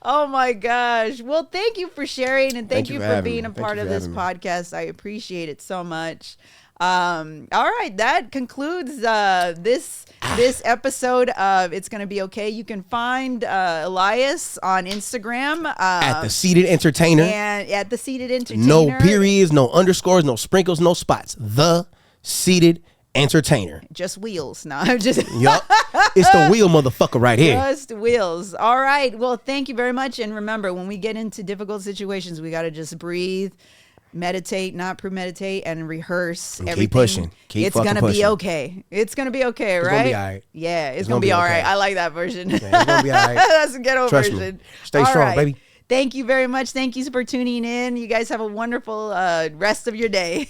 Oh my gosh. Well, thank you for sharing, and thank you for being a part of this podcast. I appreciate it so much. All right, that concludes this episode of It's Gonna Be Okay. You can find Elias on Instagram at The Seated Entertainer. And at The Seated Entertainer. No periods, no underscores, no sprinkles, no spots. The Seated Entertainer. Just wheels. No, I'm just. Yup. It's the wheel motherfucker right here. Just wheels. All right. Well, thank you very much. And remember, when we get into difficult situations, we got to just breathe, meditate, not premeditate, and rehearse. And keep pushing. It's going to be okay. It's going to be okay, right? It's going to be all right. Yeah, it's going to be all right. I like that version. Yeah, it's going to be all right. That's a ghetto version. Me. Stay strong, baby. Thank you very much. Thank you for tuning in. You guys have a wonderful rest of your day.